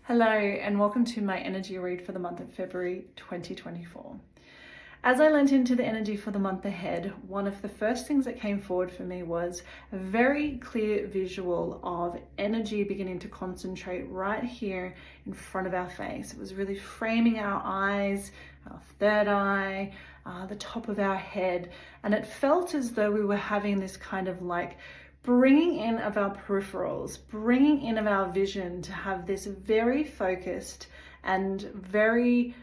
Hello and welcome to my energy read for the month of February 2024. As I lent into the energy for the month ahead, one of the first things that came forward for me was a very clear visual of energy beginning to concentrate right here in front of our face. It was really framing our eyes, our third eye, the top of our head, and it felt as though we were having this kind of like bringing in of our peripherals, bringing in of our vision to have this very focused and very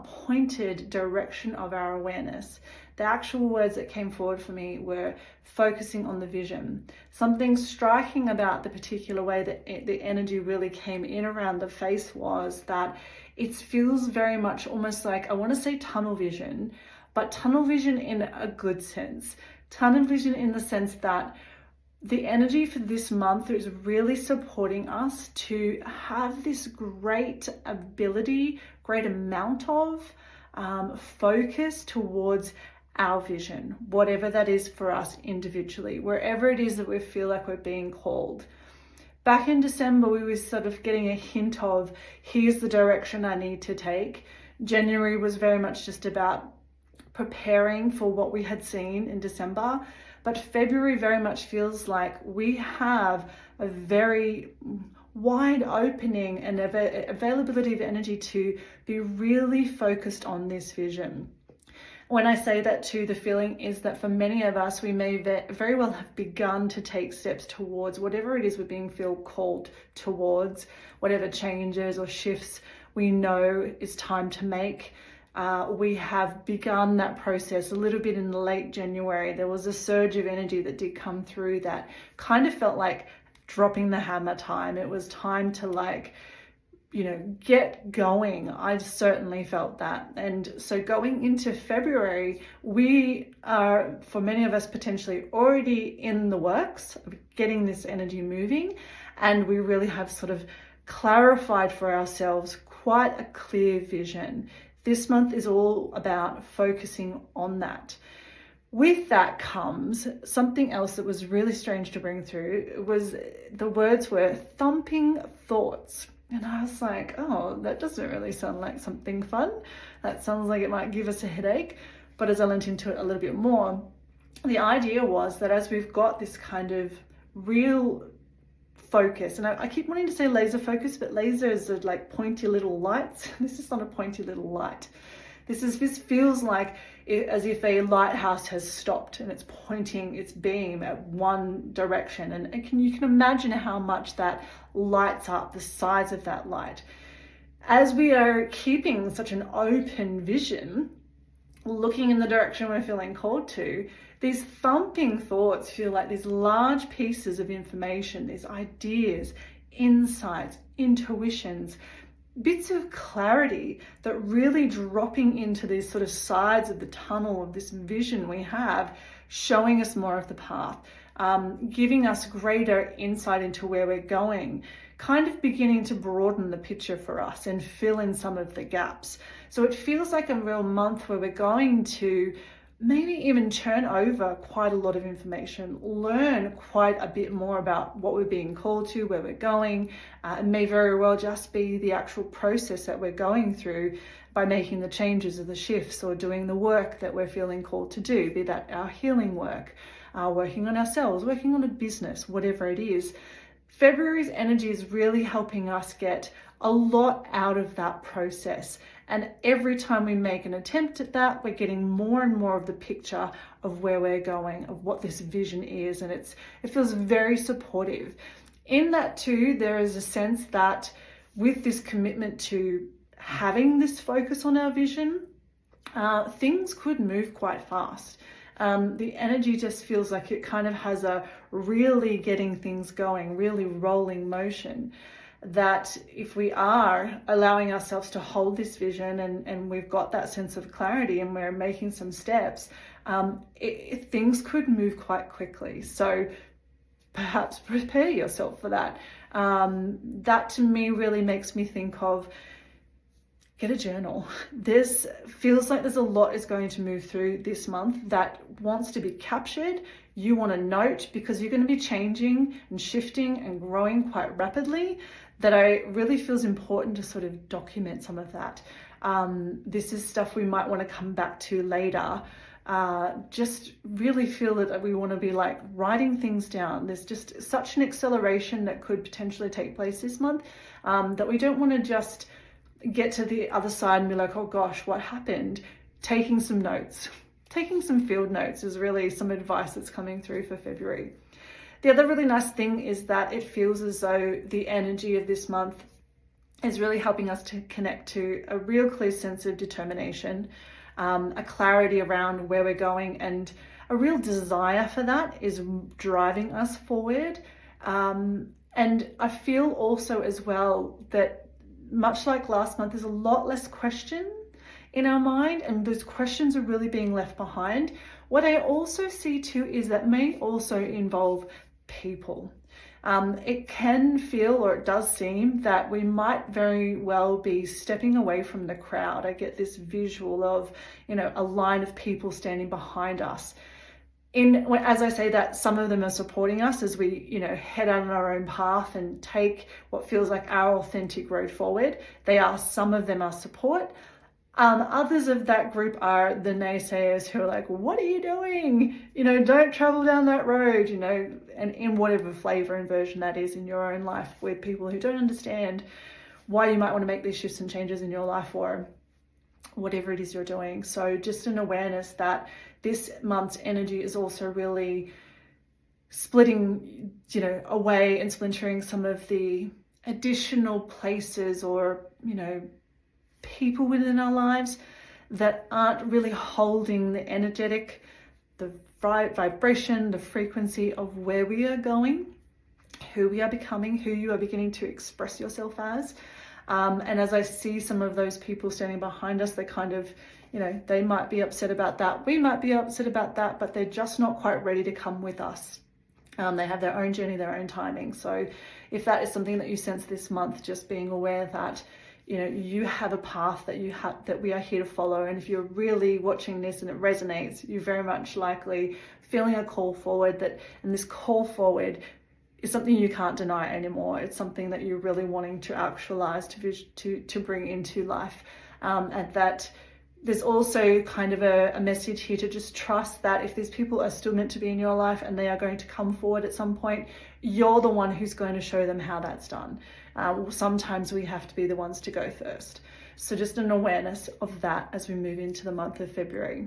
pointed direction of our awareness. The actual words that came forward for me were focusing on the vision. Something striking about the particular way that the energy really came in around the face was that it feels very much almost like, I want to say tunnel vision, but tunnel vision in a good sense. Tunnel vision in the sense that the energy for this month is really supporting us to have this great ability, great amount of focus towards our vision, whatever that is for us individually, wherever it is that we feel like we're being called. Back in December, we were sort of getting a hint of, here's the direction I need to take. January was very much just about preparing for what we had seen in December. But February very much feels like we have a very wide opening and availability of energy to be really focused on this vision. When I say that too, the feeling is that for many of us, we may very well have begun to take steps towards whatever it is we're being feel called towards, whatever changes or shifts we know is time to make. We have begun that process a little bit in late January. There was a surge of energy that did come through that kind of felt like dropping the hammer time. It was time to get going. I certainly felt that. And so going into February, we are, for many of us, potentially already in the works of getting this energy moving. And we really have sort of clarified for ourselves quite a clear vision. This month is all about focusing on that. With that comes something else that was really strange to bring through. It was, the words were thumping thoughts. And I was like, oh, that doesn't really sound like something fun. That sounds like it might give us a headache. But as I went into it a little bit more, the idea was that as we've got this kind of real focus, and I keep wanting to say laser focus, but lasers are like pointy little lights. This is not a pointy little light. This feels like as if a lighthouse has stopped and it's pointing its beam at one direction, and you can imagine how much that lights up the size of that light. As we are keeping such an open vision, looking in the direction we're feeling called to, these thumping thoughts feel like these large pieces of information, these ideas, insights, intuitions, bits of clarity that really dropping into these sort of sides of the tunnel of this vision we have, showing us more of the path, giving us greater insight into where we're going, kind of beginning to broaden the picture for us and fill in some of the gaps. So it feels like a real month where we're going to maybe even churn over quite a lot of information, learn quite a bit more about what we're being called to, where we're going. It may very well just be the actual process that we're going through by making the changes or the shifts or doing the work that we're feeling called to do, be that our healing work, working on ourselves, working on a business, whatever it is. February's energy is really helping us get a lot out of that process. And every time we make an attempt at that, we're getting more and more of the picture of where we're going, of what this vision is. And it feels very supportive. In that too, there is a sense that with this commitment to having this focus on our vision, things could move quite fast. The energy just feels like it kind of has a really getting things going, really rolling motion. That if we are allowing ourselves to hold this vision and we've got that sense of clarity and we're making some steps, things could move quite quickly. So perhaps prepare yourself for that. That to me really makes me think of get a journal. This feels like there's a lot is going to move through this month that wants to be captured. You want to note, because you're going to be changing and shifting and growing quite rapidly, that I really feels important to sort of document some of that. This is stuff we might want to come back to later. Just really feel that we want to be like writing things down. There's just such an acceleration that could potentially take place this month, that we don't want to just get to the other side and be like, oh gosh, what happened? Taking some notes, taking some field notes is really some advice that's coming through for February. The other really nice thing is that it feels as though the energy of this month is really helping us to connect to a real clear sense of determination, a clarity around where we're going, and a real desire for that is driving us forward. And I feel also as well that, much like last month, there's a lot less question in our mind, and those questions are really being left behind. What I also see too is that may also involve people. It can feel, or it does seem, that we might very well be stepping away from the crowd. I get this visual of, a line of people standing behind us. As I say that, some of them are supporting us as we, head out on our own path and take what feels like our authentic road forward. Some of them are support. Others of that group are the naysayers who are like, what are you doing? Don't travel down that road, and in whatever flavor and version that is in your own life, with people who don't understand why you might want to make these shifts and changes in your life, or whatever it is you're doing. So just an awareness that this month's energy is also really splitting, away and splintering some of the additional places or, people within our lives that aren't really holding the energetic, the vibration, the frequency of where we are going, who we are becoming, who you are beginning to express yourself as. And as I see some of those people standing behind us, they kind of, they might be upset about that. We might be upset about that, but they're just not quite ready to come with us. They have their own journey, their own timing. So if that is something that you sense this month, just being aware that, you have a path that we are here to follow. And if you're really watching this and it resonates, you're very much likely feeling a call forward, and this call forward is something you can't deny anymore. It's something that you're really wanting to actualize, to bring into life. And that there's also kind of a message here to just trust that if these people are still meant to be in your life and they are going to come forward at some point, you're the one who's going to show them how that's done. Sometimes we have to be the ones to go first. So just an awareness of that as we move into the month of February.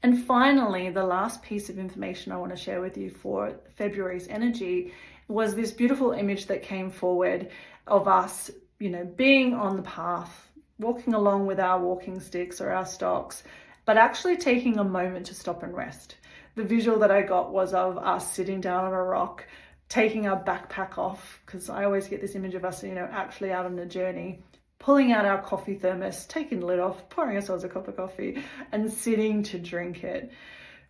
And finally, the last piece of information I want to share with you for February's energy was this beautiful image that came forward of us, being on the path, walking along with our walking sticks or our stocks, but actually taking a moment to stop and rest. The visual that I got was of us sitting down on a rock, taking our backpack off, because I always get this image of us, actually out on a journey, pulling out our coffee thermos, taking the lid off, pouring ourselves a cup of coffee and sitting to drink it.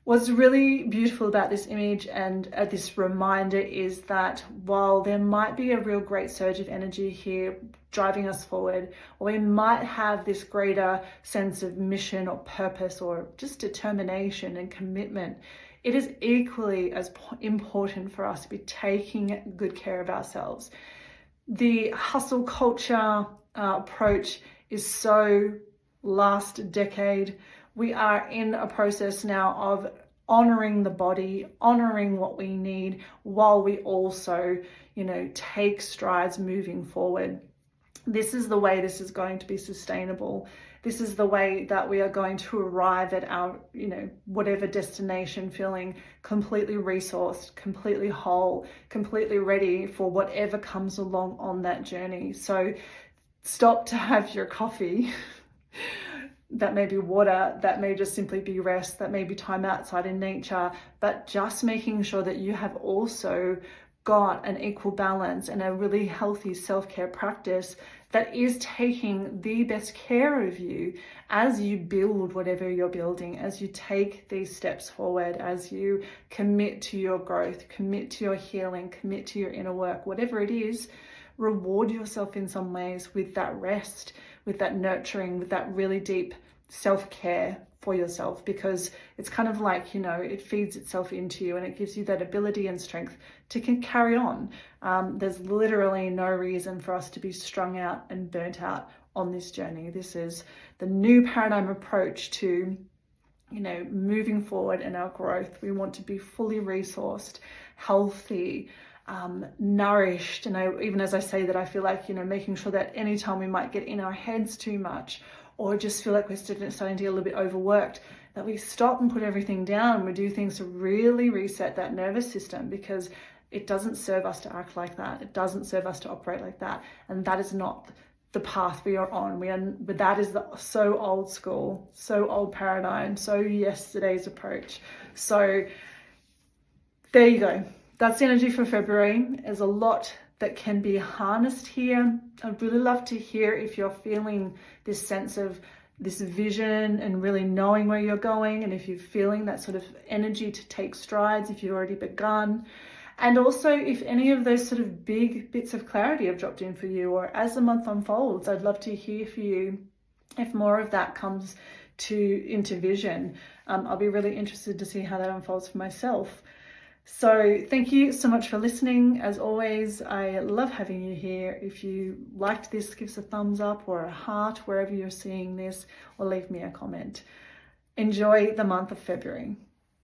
What's really beautiful about this image and this reminder is that while there might be a real great surge of energy here driving us forward, or we might have this greater sense of mission or purpose or just determination and commitment, it is equally as important for us to be taking good care of ourselves. The hustle culture approach is so last decade. We are in a process now of honoring the body, honoring what we need, while we also, take strides moving forward. This is the way this is going to be sustainable. This is the way that we are going to arrive at our, whatever destination, feeling completely resourced, completely whole, completely ready for whatever comes along on that journey. So stop to have your coffee. That may be water, that may just simply be rest, that may be time outside in nature, but just making sure that you have also got an equal balance and a really healthy self-care practice that is taking the best care of you as you build whatever you're building, as you take these steps forward, as you commit to your growth, commit to your healing, commit to your inner work, whatever it is. reward yourself in some ways with that rest, with that nurturing, with that really deep self-care for yourself, because it's kind of like, you know, it feeds itself into you and it gives you that ability and strength to carry on. There's literally no reason for us to be strung out and burnt out on this journey. This is the new paradigm approach to, you know, moving forward in our growth. We want to be fully resourced, healthy, nourished. And even as I say that, I feel like, you know, making sure that anytime we might get in our heads too much, or just feel like we're starting to get a little bit overworked, that we stop and put everything down. We do things to really reset that nervous system, because it doesn't serve us to act like that. It doesn't serve us to operate like that. And that is not the path we are on. But that is so old school, so old paradigm, so yesterday's approach. So there you go. That's the energy for February. There's a lot that can be harnessed here. I'd really love to hear if you're feeling this sense of this vision and really knowing where you're going, and if you're feeling that sort of energy to take strides, if you've already begun. And also if any of those sort of big bits of clarity have dropped in for you, or as the month unfolds, I'd love to hear for you if more of that comes into vision. I'll be really interested to see how that unfolds for myself. So thank you so much for listening. As always, I love having you here. If you liked this, give us a thumbs up or a heart wherever you're seeing this, or leave me a comment. Enjoy the month of February.